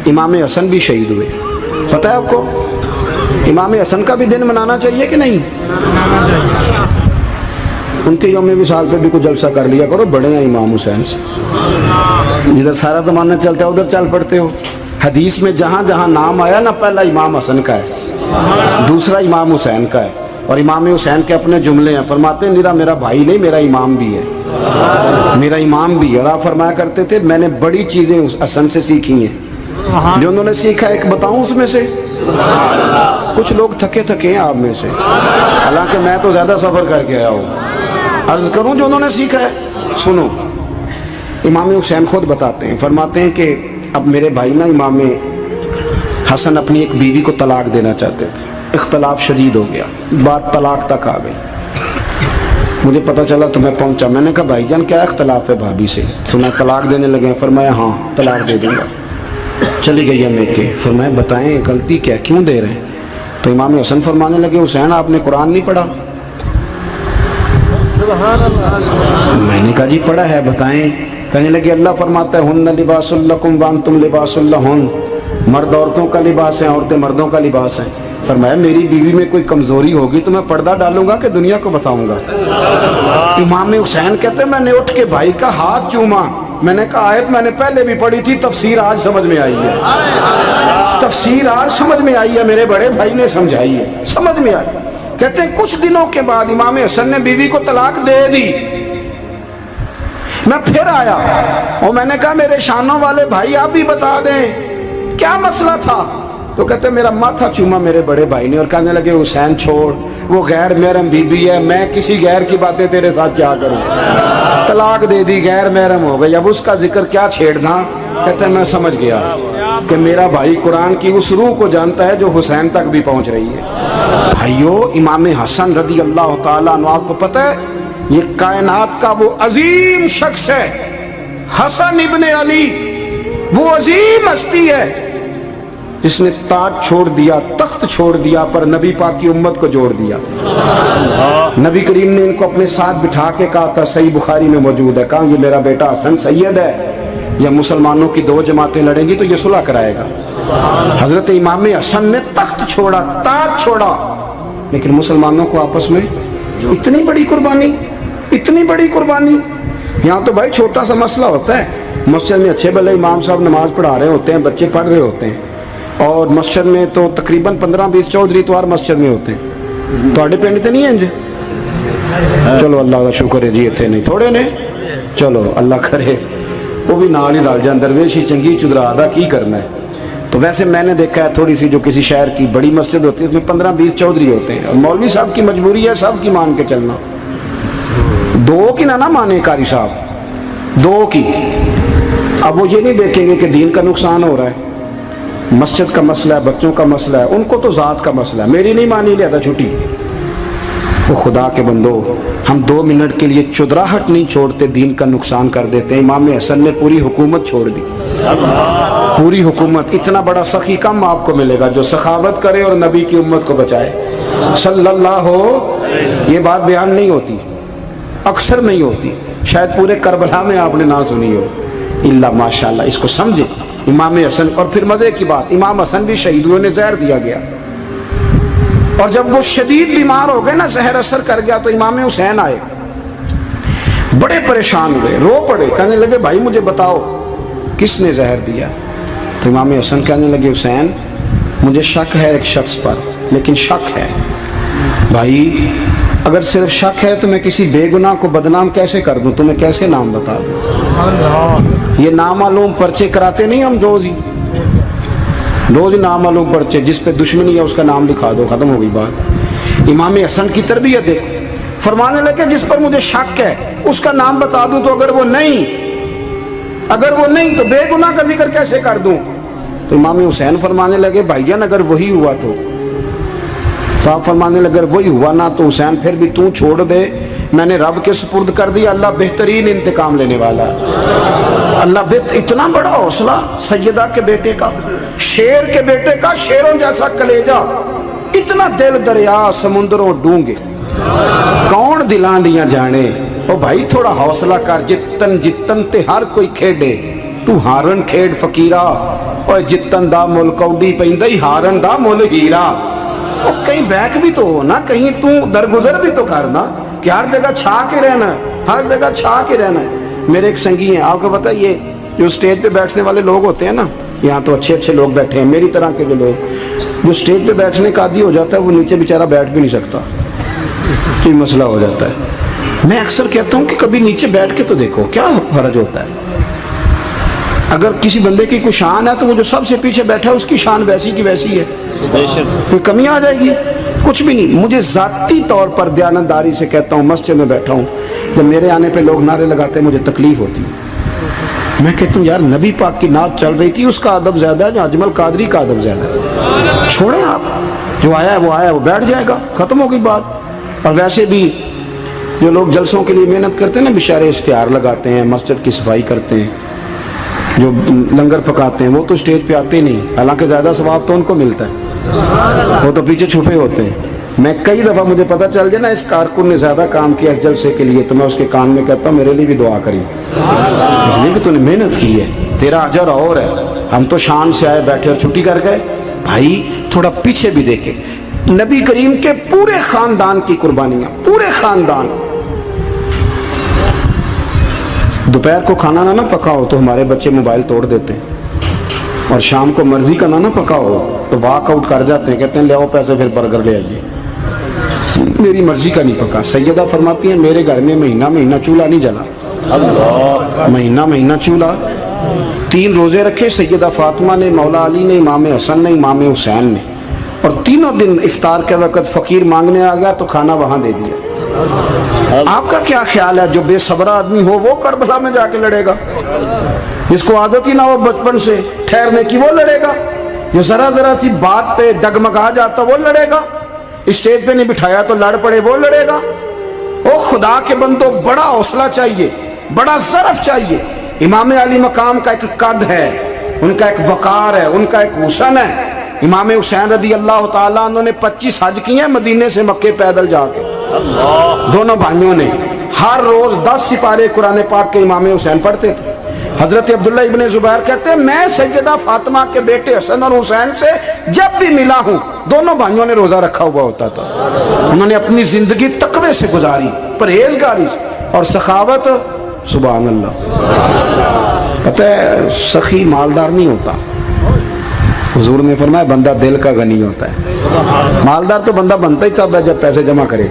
امام حسن بھی شہید ہوئے. پتہ ہے آپ کو امام حسن کا بھی دن منانا چاہیے کہ نہیں؟ ان کے یوم وصال پہ بھی کوئی جلسہ کر لیا کرو، بڑے ہیں امام حسین سے. جدھر سارا زمانہ چلتا ہے ادھر چل پڑتے ہو. حدیث میں جہاں جہاں نام آیا نا، پہلا امام حسن کا ہے، دوسرا امام حسین کا ہے، اور امام حسین کے اپنے جملے ہیں. فرماتے ہیں میرا بھائی نہیں، میرا امام بھی ہے، میرا امام بھی ہے. اور آپ فرمایا کرتے تھے میں نے بڑی چیزیں اس حسن سے سیکھی ہیں. جو انہوں نے سیکھا ایک بتاؤں اس میں سے؟ کچھ لوگ تھکے ہیں آپ میں سے، حالانکہ میں تو زیادہ سفر کر کے آیا ہوں. عرض کروں جو انہوں نے سیکھا ہے سنو. امام حسین خود بتاتے ہیں، فرماتے ہیں کہ اب میرے بھائی نا امام حسن اپنی ایک بیوی کو طلاق دینا چاہتے تھے. اختلاف شدید ہو گیا، بات طلاق تک آ گئی. مجھے پتہ چلا تو میں پہنچا. میں نے کہا بھائی جان کیا اختلاف ہے بھابھی سے؟ سنا طلاق دینے لگے ہیں. فرمایا ہاں طلاق دے دوں گا. چلی گئی ہے میکے. فرمایا بتائیں غلطی کیا، کیوں دے رہے ہیں؟ تو امام حسن فرمانے لگے حسین آپ نے قرآن نہیں پڑھا؟ میں نے کہا جی پڑھا ہے، بتائیں. کہنے لگے اللہ فرماتا ہے ہن لباس لکم وانتم لباس لہن، مرد عورتوں کا لباس ہے، عورتیں مردوں کا لباس ہیں. فرمایا میری بیوی میں کوئی کمزوری ہوگی تو میں پردہ ڈالوں گا کہ دنیا کو بتاؤں گا؟ امام حسین کہتے ہیں میں نے اٹھ کے بھائی کا ہاتھ چوما. میں نے کہا آیت میں نے پہلے بھی پڑھی تھی، تفسیر آج سمجھ میں آئی ہے، تفسیر آج سمجھ میں آئی ہے، میرے بڑے بھائی نے سمجھائی ہے، سمجھ میں آئی. کہتے ہیں کچھ دنوں کے بعد امام حسن نے بیوی کو طلاق دے دی. میں پھر آیا اور میں نے کہا میرے شانوں والے بھائی آپ بھی بتا دیں کیا مسئلہ تھا. تو کہتے ہیں میرا ماتھا چوما میرے بڑے بھائی نے اور کہنے لگے حسین چھوڑ، وہ غیر محرم بیوی ہے، میں کسی غیر کی باتیں تیرے ساتھ کیا کروں. طلاق دے دی، غیر محرم ہو گئی، اب اس کا ذکر کیا چھیڑنا. کہتے ہیں میں سمجھ گیا کہ میرا بھائی قرآن کی اس روح کو جانتا ہے جو حسین تک بھی پہنچ رہی ہے. بھائیو امام حسن رضی اللہ تعالیٰ عنہ آپ کو پتہ ہے یہ کائنات کا وہ عظیم شخص ہے. حسن ابن علی وہ عظیم ہستی ہے جس نے تاج چھوڑ دیا، تخت چھوڑ دیا، پر نبی پاک کی امت کو جوڑ دیا. نبی کریم نے ان کو اپنے ساتھ بٹھا کے کہا تھا، صحیح بخاری میں موجود ہے، کہا یہ میرا بیٹا حسن سید ہے، یا مسلمانوں کی دو جماعتیں لڑیں گی تو یہ صلح کرائے گا. حضرت امام حسن نے تخت چھوڑا، تاج چھوڑا، لیکن مسلمانوں کو آپس میں اتنی بڑی قربانی، اتنی بڑی قربانی. یہاں تو بھائی چھوٹا سا مسئلہ ہوتا ہے، مسجد میں اچھے بھلے امام صاحب نماز پڑھا رہے ہوتے ہیں، بچے پڑھ رہے ہوتے ہیں، اور مسجد میں تو تقریباً 15-20 چودھری اتوار مسجد میں ہوتے ہیں. تو پنڈ تو نہیں ہیں جی؟ چلو اللہ کا شکر ہے جی اتنے نہیں تھوڑے نے، چلو اللہ کرے وہ بھی نال ہی ڈال جان، درویش ہی چنگی چدرا دا کی کرنا ہے. تو ویسے میں نے دیکھا ہے تھوڑی سی جو کسی شہر کی بڑی مسجد ہوتی ہے اس میں 15-20 چودھری ہوتے ہیں، اور مولوی صاحب کی مجبوری ہے سب کی مان کے چلنا. دو کی نہ مانے قاری صاحب، دو کی. اب وہ یہ نہیں دیکھیں گے کہ دین کا نقصان ہو رہا ہے، مسجد کا مسئلہ ہے، بچوں کا مسئلہ ہے، ان کو تو ذات کا مسئلہ ہے، میری نہیں مانی لیا تھا چھٹی. وہ خدا کے بندو ہم 2 منٹ کے لیے چدراہٹ نہیں چھوڑتے، دین کا نقصان کر دیتے ہیں. امام حسن نے پوری حکومت چھوڑ دی، پوری حکومت. اتنا بڑا سخی کم آپ کو ملے گا جو سخاوت کرے اور نبی کی امت کو بچائے صلی اللہ ہو. یہ بات بیان نہیں ہوتی، اکثر نہیں ہوتی، شاید پورے کربلا میں آپ نے نہ سنی ہو الا ماشاءاللہ. اس کو سمجھے امام حسن. اور پھر مزے کی بات، امام حسن بھی شہید ہوئے، انہیں زہر دیا گیا، اور جب وہ شدید بیمار ہو گئے نا، زہر اثر کر گیا، تو امام حسین آئے، بڑے پریشان ہوئے، رو پڑے، کہنے لگے بھائی مجھے بتاؤ کس نے زہر دیا. تو امام حسن کہنے لگے حسین مجھے شک ہے ایک شخص پر، لیکن شک ہے بھائی، اگر صرف شک ہے تو میں کسی بے گناہ کو بدنام کیسے کر دوں، تمہیں کیسے نام بتا دوں. یہ نامعلوم پرچے کراتے نہیں ہم روز ہی نامعلوم پرچے، جس پہ دشمنی ہے اس کا نام لکھا دو، ختم ہو گئی بات. امام حسن کی تربیت دیکھو، فرمانے لگے جس پر مجھے شک ہے اس کا نام بتا دوں، تو اگر وہ نہیں تو بے گناہ کا ذکر کیسے کر دوں. تو امام حسین فرمانے لگے بھائی جان اگر وہی ہوا تو آپ فرمانے لگے اگر وہی ہوا نا تو حسین پھر بھی تو چھوڑ دے، میں نے رب کے سپرد کر دیا، اللہ بہترین انتقام لینے والا ہے. اللہ اتنا بڑا حوصلہ سیدہ کے بیٹے کا، شیر کے بیٹے کا، شیروں جیسا کلیجہ، اتنا دل دریا سمندروں ڈونگے، کون دلان دیاں جانے. او بھائی تھوڑا حوصلہ کر، جتن تے ہر کوئی کھیڑے، تو ہارن کھیڑ فقیرہ، اور جتن دا مل کوڈی پیندی ہارن دا مل ہیرا. اور کہیں بیک بھی تو ہو نا, کہیں تو درگزر بھی تو کرنا کہ ہر جگہ چھا کے رہنا ہے, ہر جگہ چھا کے رہنا ہے. میرے ایک سنگی ہیں, آپ کو پتہ یہ جو اسٹیج پہ بیٹھنے والے لوگ ہوتے ہیں نا, یہاں تو اچھے اچھے لوگ بیٹھے ہیں میری طرح کے جو لوگ, جو اسٹیج پہ بیٹھنے کا عادی ہو جاتا ہے وہ نیچے بیچارہ بیٹھ بھی نہیں سکتا, یہ مسئلہ ہو جاتا ہے. میں اکثر کہتا ہوں کہ کبھی نیچے بیٹھ کے تو دیکھو کیا فرج ہوتا ہے. اگر کسی بندے کی کوئی شان ہے تو وہ جو سب سے پیچھے بیٹھا ہے اس کی شان ویسی کی ویسی ہے, کوئی کمی آ جائے گی؟ کچھ بھی نہیں. مجھے ذاتی طور پر دیانتداری سے کہتا ہوں, مسجد میں بیٹھا ہوں, جب میرے آنے پہ لوگ نعرے لگاتے ہیں مجھے تکلیف ہوتی ہے. میں کہتا ہوں یار نبی پاک کی نعت چل رہی تھی, اس کا ادب زیادہ ہے یا اجمل قادری کا ادب زیادہ ہے؟ چھوڑیں آپ, جو آیا ہے وہ بیٹھ جائے گا, ختم ہو گئی بات. اور ویسے بھی جو لوگ جلسوں کے لیے محنت کرتے ہیں نا, بیچارے اشتہار لگاتے ہیں, مسجد کی صفائی کرتے ہیں, جو لنگر پکاتے ہیں, وہ تو اسٹیج پہ آتے نہیں, حالانکہ زیادہ ثواب تو ان کو ملتا ہے, وہ تو پیچھے چھپے ہوتے ہیں. میں کئی دفعہ مجھے پتہ چل جائے نا اس کارکن نے زیادہ کام کیا اس جلسے کے لیے, تو میں اس کے کان میں کہتا ہوں میرے لیے بھی دعا کری, اس لیے کہ تو نے محنت کی ہے, تیرا اجر اور ہے. ہم تو شان سے آئے بیٹھے اور چھٹی کر گئے. بھائی تھوڑا پیچھے بھی دیکھے, نبی کریم کے پورے خاندان کی قربانیاں, پورے خاندان. دوپہر کو کھانا نہ پکا ہو تو ہمارے بچے موبائل توڑ دیتے ہیں, اور شام کو مرضی کا نہ پکا ہو تو واک آؤٹ کر جاتے ہیں, کہتے ہیں لے آؤ پیسے پھر برگر لے آئیے, میری مرضی کا نہیں پکا. سیدہ فرماتی ہیں میرے گھر میں مہینہ مہینہ چولہا نہیں جلا, مہینہ مہینہ چولہا. 3 روزے رکھے سیدہ فاطمہ نے, مولا علی نے, امام حسن نے, امام حسین نے, اور تینوں دن افطار کے وقت فقیر مانگنے آ گیا تو کھانا وہاں دے دیا. آپ کا کیا خیال ہے جو بے صبرا آدمی ہو وہ کربلا میں جا کے لڑے گا؟ جس کو عادت ہی نہ ہو بچپن سے ٹھہرنے کی وہ لڑے گا؟ جو ذرا ذرا سی بات پہ ڈگمگا جاتا وہ لڑے گا؟ اسٹیج پہ نہیں بٹھایا تو لڑ پڑے وہ لڑے گا؟ او خدا کے بندو, بڑا حوصلہ چاہیے, بڑا ظرف چاہیے. امام علی مقام کا ایک قد ہے, ان کا ایک وقار ہے, ان کا ایک حسن ہے. امام حسین رضی اللہ تعالیٰ عنہ نے 25 حج کیے ہیں مدینے سے مکے پیدل جا کے. دونوں بھائیوں نے ہر روز 10 سپارے قرآن پاک کے امام حسین پڑھتے تھے. حضرت عبداللہ ابن زبیر کہتے ہیں میں سیدہ فاطمہ کے بیٹے حسن اور حسین سے جب بھی ملا ہوں دونوں بھائیوں نے روزہ رکھا ہوا ہوتا تھا. انہوں نے اپنی زندگی تقوی سے گزاری, پرہیزگاری اور سخاوت. سبحان اللہ. پتہ ہے سخی مالدار نہیں ہوتا, حضور نے فرمایا بندہ دل کا غنی ہوتا ہے. مالدار تو بندہ بنتا ہی تب ہے جب پیسے جمع کرے,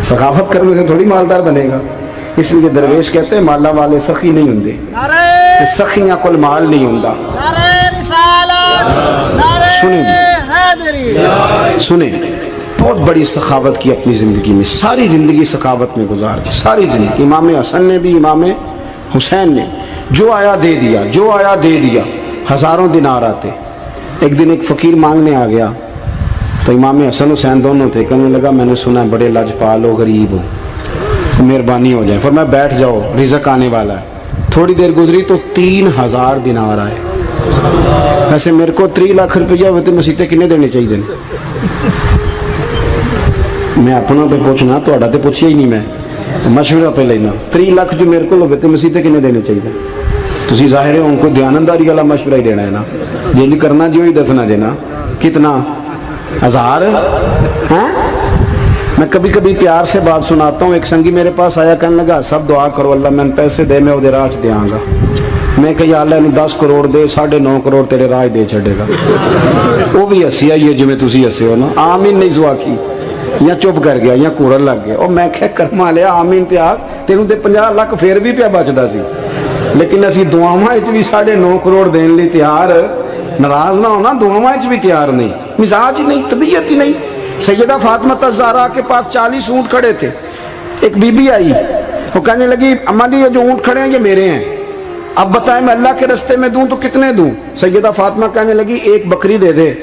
سخاوت کرنے سے تھوڑی مالدار بنے گا. اس لیے درویش کہتے ہیں مالا والے سخی نہیں ہوندے, سخیاں کل مال نہیں ہوندا. سنیں بہت بڑی سخاوت کی اپنی زندگی میں, ساری زندگی سخاوت میں گزار دی, ساری زندگی. امام حسن نے بھی, امام حسین نے, جو آیا دے دیا, جو آیا دے دیا. ہزاروں دینار آتے. ایک دن ایک فقیر مانگنے آ گیا تو امام حسن حسین دونوں تھے, کہنے لگا میں نے سنا ہے بڑے لاجپال ہو, غریب ہو, مہربانی ہو جائے. فرمایا بیٹھ جاؤ رزق آنے والا ہے. تھوڑی دیر گزری تو 3000 دینار آئے. ویسے میرے کو 3 لاکھ روپیہ ہوتے مسیطے کنے دینے چاہیے دن؟ میں اپنا پہ پوچھنا, تو اڈا تے پوچھیا ہی نہیں, میں مشورہ پہ لینا. 3 لاکھ جو میرے کو ہوتے مسیطے کنے دینے چاہیے؟ تسی ظاہر ہے ان کو دیانتداری والا مشورہ ہی دینا ہے نا, جن کرنا جو ہی دسنا دینا. کتنا 1000 ہیں؟ میں کبھی کبھی پیار سے بات سناتا ہوں. ایک سنگی میرے پاس آیا, کہنے لگا سب دعا کرو اللہ میں پیسے دے, میں وہ راہ دیاں گا. میں کہ یا اللہ انہوں 10 کروڑ دے, 9.5 کروڑ تیرے راہ دے چھڑے گا. وہ بھی ہسی آئی ہے جو میں تسی ہسے ہو نا. آمین نہیں زوا کی, یا چپ کر گیا یا کورن لگ گیا. اور میں کہ کرما لیا آمین تے آگ, تینوں تے 50 لاکھ پھر بھی پیا بچدا سی. لیکن اسی دعاواں وچ بھی 9.5 کروڑ دین لئی تیار, ناراض نہ ہونا, دعاواں وچ بھی تیار نہیں, مزاج ہی نہیں, طبیعت ہی نہیں. سیدہ فاطمہ الزہرا کے پاس 40 اونٹ کھڑے تھے. ایک بی بی آئی, وہ کہنے لگی اماں جی یہ جو اونٹ کھڑے ہیں یہ میرے ہیں, اب بتائیں میں اللہ کے رستے میں دوں تو کتنے دوں؟ سیدہ فاطمہ کہنے لگی 1 بکری دے دے.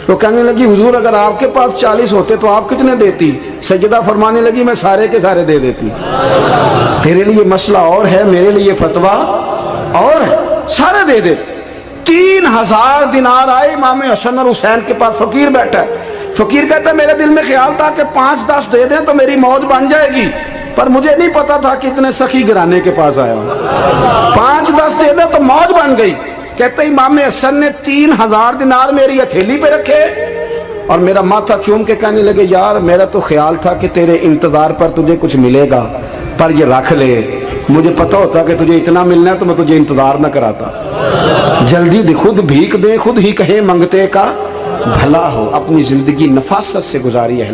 وہ کہنے لگی حضور اگر آپ کے پاس 40 ہوتے تو آپ کتنے دیتی؟ سیدہ فرمانے لگی میں سارے کے سارے دے دیتی. تیرے لیے مسئلہ اور ہے, میرے لیے فتویٰ اور ہے, سارے دے دے. 3000 دینار آئے امام حسن اور حسین کے پاس. فقیر بیٹھا ہے, فقیر کہتا ہے میرے دل میں خیال تھا کہ 5-10 دے دیں تو میری موت بن جائے گی, پر مجھے نہیں پتا تھا کہ اتنے سخی گھرانے کے پاس آیا ہوں. 5-10 دے دیں تو موت بن گئی. کہتے امام حسن نے 3000 دینار میری ہتھیلی پہ رکھے اور میرا ماتھا چوم کے کہنے لگے یار میرا تو خیال تھا کہ تیرے انتظار پر تجھے کچھ ملے گا، پر یہ رکھ لے، مجھے پتہ ہوتا کہ تجھے اتنا ملنا ہے تو میں تجھے انتظار نہ کراتا۔ جلدی خود بھیک دے، خود ہی کہیں منگتے کا بھلا ہو۔ اپنی زندگی نفاست سے گزاری اہل